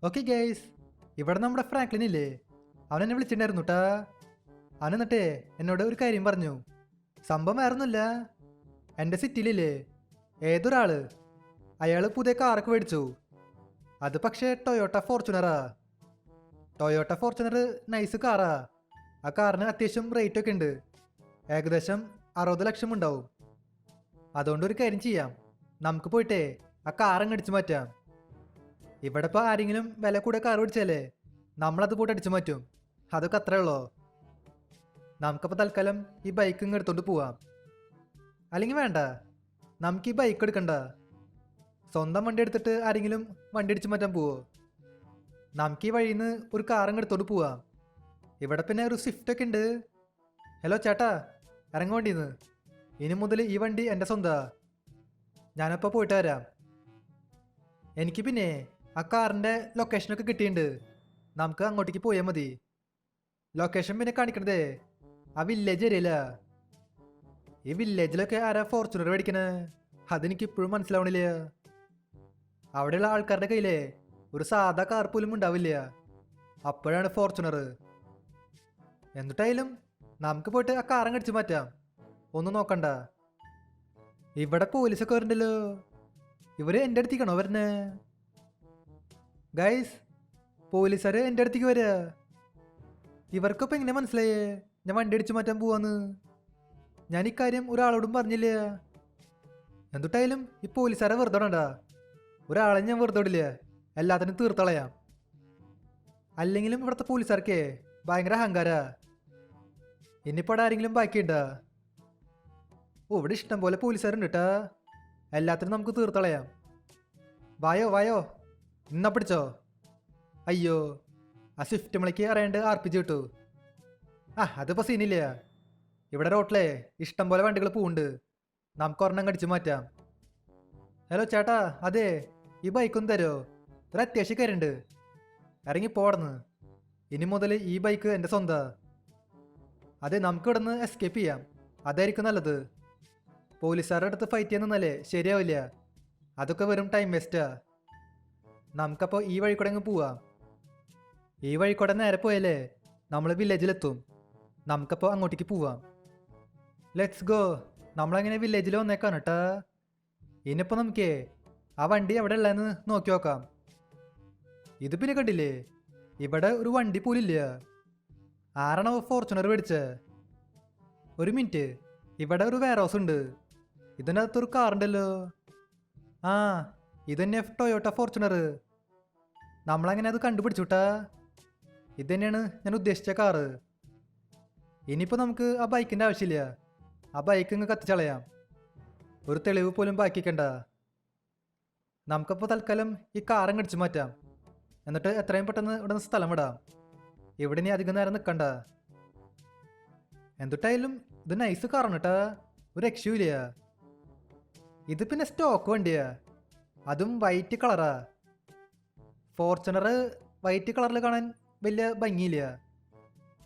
Okay guys, ഇവിടെ നമ്മുടെ Franklin ഇല്ലേ, അവനെന്നെ വിളിച്ചിട്ടുണ്ടായിരുന്നു കേട്ടാ. അവൻ എന്നിട്ടേ എന്നോട് ഒരു കാര്യം പറഞ്ഞു. സംഭവം വേറൊന്നുമില്ല, എൻ്റെ സിറ്റിയിലില്ലേ ഏതൊരാള് അയാൾ പുതിയ കാറൊക്കെ മേടിച്ചു. അത് പക്ഷേ ടൊയോട്ട ഫോർച്യൂണറാ. ടൊയോട്ട ഫോർച്യൂണർ നൈസ് കാറാ. ആ കാറിന് അത്യാവശ്യം റേറ്റ് ഒക്കെ ഉണ്ട്, ഏകദേശം 60 ലക്ഷം ഉണ്ടാവും. അതുകൊണ്ട് ഒരു കാര്യം ചെയ്യാം, നമുക്ക് പോയിട്ടേ ആ കാറങ്ങ് അടിച്ചു മാറ്റാം. ഇവിടെ ഇപ്പോൾ ആരെങ്കിലും വില കൂടെ കാർ പിടിച്ചാലേ നമ്മളത് പോയിട്ട് അടിച്ചു മാറ്റും. അതൊക്കെ അത്രേ ഉള്ളൂ. നമുക്കപ്പോൾ തൽക്കാലം ഈ ബൈക്ക് ഇങ്ങ് എടുത്തോണ്ട് പോവാം. അല്ലെങ്കിൽ വേണ്ട, നമുക്ക് ഈ ബൈക്ക് എടുക്കണ്ട, സ്വന്തം വണ്ടി എടുത്തിട്ട് ആരെങ്കിലും വണ്ടി അടിച്ചു മാറ്റാൻ പോവോ? നമുക്ക് ഈ വഴിയിൽ നിന്ന് ഒരു കാറങ്ങ് എടുത്തോണ്ട് പോവാം. ഇവിടെ പിന്നെ ഒരു സ്വിഫ്റ്റ് ഒക്കെ ഉണ്ട്. ഹലോ ചേട്ടാ, ഇറങ്ങ വണ്ടിന്ന്. ഇനി മുതൽ ഈ വണ്ടി എൻ്റെ സ്വന്തമാ. ഞാനപ്പോൾ പോയിട്ട് വരാം. എനിക്ക് പിന്നെ ആ കാറിൻ്റെ ലൊക്കേഷനൊക്കെ കിട്ടിയിട്ടുണ്ട്, നമുക്ക് അങ്ങോട്ടേക്ക് പോയാൽ മതി. ലൊക്കേഷൻ പിന്നെ കാണിക്കണതേ ആ വില്ലേജ് ഏരിയയില. ഈ വില്ലേജിലൊക്കെ ആരാ ഫോർച്യൂണർ മേടിക്കണേ, അതെനിക്ക് ഇപ്പോഴും മനസ്സിലാവണില്ല. അവിടെയുള്ള ആൾക്കാരുടെ കയ്യിലേ ഒരു സാധാ കാർ പോലും ഉണ്ടാവില്ല, അപ്പോഴാണ് ഫോർച്യൂണർ. എന്നിട്ടായാലും നമുക്ക് പോയിട്ട് ആ കാറങ്ങ് അടിച്ചു മാറ്റാം, ഒന്നും നോക്കണ്ട. ഇവിടെ പോലീസൊക്കെ വരുന്നുണ്ടല്ലോ, ഇവര് എൻ്റെ അടുത്തേക്കാണോ വരുന്നേ? ഗൈസ്, പോലീസുകാർ എൻ്റെ അടുത്തേക്ക് വരിക. ഇവർക്കിപ്പോൾ എങ്ങനെ മനസ്സിലായേ ഞാൻ വണ്ടി അടിച്ചു മാറ്റാൻ പോവാന്ന്? ഞാൻ ഇക്കാര്യം ഒരാളോടും പറഞ്ഞില്ല. എന്തുട്ടായാലും ഈ പോലീസുകാരെ വെറുതെ ഇടണ്ട. ഒരാളെ ഞാൻ വെറുതെ ഇടില്ല, എല്ലാത്തിനും തീർത്തളയാം. അല്ലെങ്കിലും ഇവിടുത്തെ പോലീസുകാർക്കേ ഭയങ്കര അഹങ്കാരാ. ഇനിയിപ്പോൾ അവിടെ ആരെങ്കിലും ബാക്കിയുണ്ടാ? ഓ, ഇവിടെ ഇഷ്ടം പോലെ പോലീസുകാരുണ്ട് കേട്ടാ, എല്ലാത്തിനും നമുക്ക് തീർത്തളയാം. വായോ വായോ, ഇന്നാ പിടിച്ചോ. അയ്യോ, ആ സ്വിഫ്റ്റ് മളിക്ക് അറിയാണ്ട് ആർപ്പിച്ച് കിട്ടു. അതിപ്പോൾ സീനില്ല. ഇവിടെ റോട്ടിലേ ഇഷ്ടം പോലെ വണ്ടികൾ പോവുണ്ട്, നമുക്ക് ഒരെണ്ണം കടിച്ചു മാറ്റാം. ഹലോ ചേട്ടാ, അതെ ഈ ബൈക്കൊന്നും തരുമോ? ഒരു അത്യാവശ്യ കാര്യമുണ്ട്, ഇറങ്ങി പോടന്ന്. ഇനി മുതൽ ഈ ബൈക്ക് എൻ്റെ സ്വന്തമാ. അതെ, നമുക്ക് ഇവിടെ നിന്ന് എസ്കേപ്പ് ചെയ്യാം, അതായിരിക്കും നല്ലത്. പോലീസുകാരുടെ അടുത്ത് ഫൈറ്റ് ചെയ്യുന്നല്ലേ ശരിയാവില്ല, അതൊക്കെ വെറും ടൈം വേസ്റ്റാ. നമുക്കപ്പോൾ ഈ വഴി കൂടെ അങ്ങ് പോവാം. ഈ വഴി കൂടെ നേരെ പോയാലേ നമ്മൾ വില്ലേജിലെത്തും. നമുക്കപ്പോൾ അങ്ങോട്ടേക്ക് പോവാം. Let's go. നമ്മളങ്ങനെ വില്ലേജിൽ വന്നേക്കാണ് കേട്ടാ. ഇനിയിപ്പോൾ നമുക്കേ ആ വണ്ടി എവിടെ ഉള്ളതെന്ന് നോക്കി നോക്കാം. ഇത് പിന്നെ കണ്ടില്ലേ, ഇവിടെ ഒരു വണ്ടി പോലും ഇല്ല. ആരാണോ ഫോർച്യൂണർ മേടിച്ചേ? ഒരു മിനിറ്റ്, ഇവിടെ ഒരു വെയർ ഹൗസ് ഉണ്ട്, ഇതിൻ്റെ അകത്തൊരു കാറുണ്ടല്ലോ. ആ, ഇത് തന്നെ ടൊയോട്ട ഫോർച്യൂണർ. നമ്മളങ്ങനെ അത് കണ്ടുപിടിച്ചുട്ടാ. ഇത് തന്നെയാണ് ഞാൻ ഉദ്ദേശിച്ച കാറ്. ഇനിയിപ്പോൾ നമുക്ക് ആ ബൈക്കിൻ്റെ ആവശ്യമില്ല, ആ ബൈക്ക് ഇങ്ങ് കത്തിച്ചളയാം, ഒരു തെളിവ് പോലും ബാക്കിക്കണ്ട. നമുക്കപ്പോൾ തൽക്കാലം ഈ കാറങ്ങ് അടിച്ചു മാറ്റാം, എന്നിട്ട് എത്രയും പെട്ടെന്ന് ഇവിടെ നിന്ന് സ്ഥലം വിടാം. ഇവിടെ ഇനി അധികം നേരം നിൽക്കണ്ട. എന്തുട്ടായാലും ഇത് നൈസ് കാറാണ് കേട്ടാ, ഒരു രക്ഷയില്ല. ഇത് പിന്നെ സ്റ്റോക്ക് വണ്ടിയാ, അതും വൈറ്റ് കളറാ. ഫോർച്യൂണർ വൈറ്റ് കളറിൽ കാണാൻ വലിയ ഭംഗിയില്ല.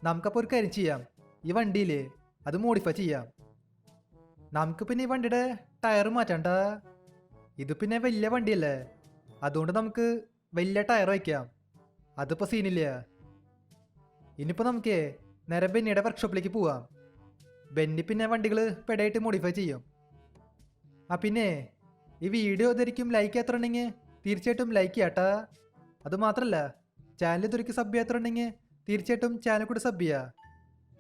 നമുക്കപ്പോൾ ഒരു കാര്യം ചെയ്യാം, ഈ വണ്ടിയില്ലേ അത് മോഡിഫൈ ചെയ്യാം. നമുക്ക് പിന്നെ ഈ വണ്ടിയുടെ ടയർ മാറ്റണ്ട. ഇത് പിന്നെ വലിയ വണ്ടിയല്ലേ, അതുകൊണ്ട് നമുക്ക് വലിയ ടയർ വയ്ക്കാം, അതിപ്പോൾ സീനില്ല. ഇനിയിപ്പോൾ നമുക്ക് നേരെ ബെന്നിയുടെ വർക്ക്ഷോപ്പിലേക്ക് പോവാം. ബെന്നി പിന്നെ വണ്ടികൾ പെടായിട്ട് മോഡിഫൈ ചെയ്യും. പിന്നെ ഈ വീഡിയോ ഇതായിരിക്കും ലൈക്ക് ചെയ്യാത്തുണ്ടെങ്കിൽ തീർച്ചയായിട്ടും ലൈക്ക് ചെയ്യാട്ടാ. അതുമാത്രമല്ല, ചാനൽ ഇതൊരിക്കൽ സബ് ചെയ്യാത്തുണ്ടെങ്കിൽ തീർച്ചയായിട്ടും ചാനൽ കൂടി സബ് ചെയ്യുക.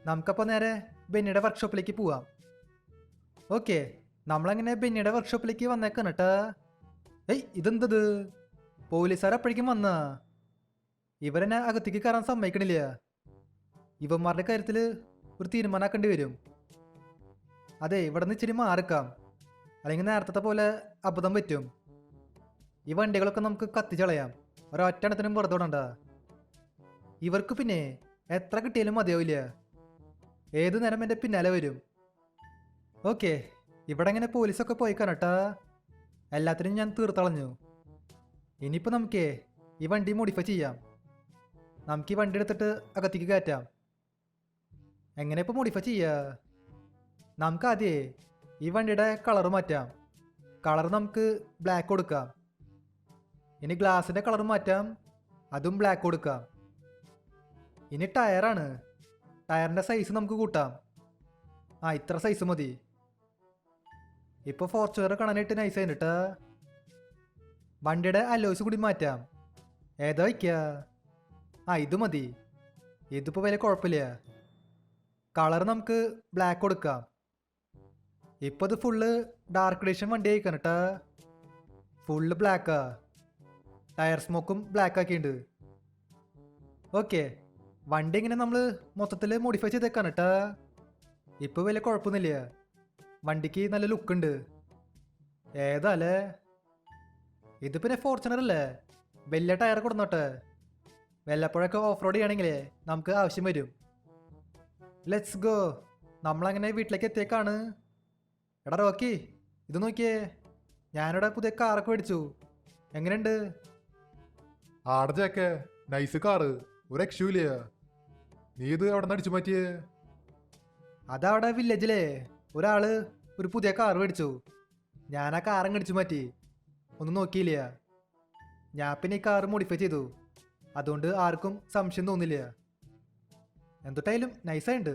നമുക്കപ്പോൾ നേരെ ബെന്നിയുടെ വർക്ക്ഷോപ്പിലേക്ക് പോവാം. ഓക്കെ, നമ്മളങ്ങനെ ബെന്നിയുടെ വർക്ക്ഷോപ്പിലേക്ക് വന്നേക്കാണ് കേട്ടാ. ഇതെന്തത്? പോലീസുകാർ അപ്പോഴേക്കും വന്നാ. ഇവരെന്നെ അകത്തേക്ക് കയറാൻ സമ്മതിക്കണില്ല. ഇവന്മാരുടെ കാര്യത്തിൽ ഒരു തീരുമാനമാക്കേണ്ടി വരും. അതെ, ഇവിടെ നിന്ന് ഇച്ചിരി മാറിക്കാം, അല്ലെങ്കിൽ നേരത്തെ പോലെ അബദ്ധം പറ്റും. ഈ വണ്ടികളൊക്കെ നമുക്ക് കത്തിച്ചളയാം, ഒരൊറ്റെണ്ണത്തിനും വെറുതെ വിടണ്ട. ഇവർക്ക് പിന്നെ എത്ര കിട്ടിയാലും മതിയാവില്ല, ഏതു നേരം എൻ്റെ പിന്നാലെ വരും. ഓക്കെ, ഇവിടെ ഇങ്ങനെ പോലീസൊക്കെ പോയി കാണട്ടാ, എല്ലാത്തിനും ഞാൻ തീർത്തളഞ്ഞു. ഇനിയിപ്പോൾ നമുക്ക് ഈ വണ്ടി മോഡിഫൈ ചെയ്യാം. നമുക്ക് ഈ വണ്ടി എടുത്തിട്ട് അകത്തേക്ക് കയറ്റാം. എങ്ങനെ ഇപ്പോൾ മോഡിഫൈ ചെയ്യുക? നമുക്ക് ആദ്യമേ ഈ വണ്ടിയുടെ കളർ മാറ്റാം. കളർ നമുക്ക് ബ്ലാക്ക് കൊടുക്കാം. ഇനി ഗ്ലാസിൻ്റെ കളർ മാറ്റാം, അതും ബ്ലാക്ക് കൊടുക്കാം. ഇനി ടയറാണ്. ടയറിൻ്റെ സൈസ് നമുക്ക് കൂട്ടാം. ഇത്ര സൈസ് മതി. ഇപ്പോൾ ഫോർച്യൂണർ കാണാനായിട്ട് നൈസ് ആയിട്ട്. വണ്ടിയുടെ അലോയ്സ് കൂടി മാറ്റാം. ഏതാ വയ്ക്കുക? ഇത് മതി. ഇതിപ്പോൾ വലിയ കുഴപ്പമില്ല. കളർ നമുക്ക് ബ്ലാക്ക് കൊടുക്കാം. ഇപ്പോൾ ഇത് ഫുള്ള് ഡാർക്ക് എഡിഷൻ വണ്ടി അയക്കാൻ കേട്ടാ. ഫുള്ള് ബ്ലാക്കാ. ടയർ സ്മോക്കും ബ്ലാക്ക് ആക്കിയിട്ടുണ്ട്. ഓക്കെ, വണ്ടി ഇങ്ങനെ നമ്മൾ മൊത്തത്തിൽ മോഡിഫൈ ചെയ്തേക്കാണ് കേട്ടാ. ഇപ്പോൾ വലിയ കുഴപ്പമൊന്നുമില്ല. വണ്ടിക്ക് നല്ല ലുക്കുണ്ട്. ഏതാല്ലേ ഇത്? പിന്നെ ഫോർച്യൂണർ അല്ലേ, വലിയ ടയർ കൊടുന്നോട്ടെ. വല്ലപ്പോഴൊക്കെ ഓഫ് റോഡ് ചെയ്യണമെങ്കിലേ നമുക്ക് ആവശ്യം വരും. Let's go. നമ്മളങ്ങനെ വീട്ടിലേക്ക് എത്തിയേക്കാണ്. എടാ റോക്കി, ഇത് നോക്കിയേ, ഞാനിവിടെ പുതിയ കാറൊക്കെ മേടിച്ചു. എങ്ങനെയുണ്ട്? ആടെ ജാക്കെ, നൈസ് കാറ്, ഒരു രക്ഷയില്ല. നീ ഇത് അവിടെ നിന്ന് അടിച്ചു മാറ്റിയേ? അതവിടെ വില്ലേജിലേ ഒരാള് ഒരു പുതിയ കാർ മേടിച്ചു. ഞാൻ ആ കാറങ്ങ് അടിച്ചു മാറ്റി. ഒന്നും നോക്കിയില്ല. ഞാൻ പിന്നെ ഈ കാർ മോഡിഫൈ ചെയ്തു. അതുകൊണ്ട് ആർക്കും സംശയം തോന്നില്ല. എന്തൊട്ടായാലും നൈസായിട്ടുണ്ട്.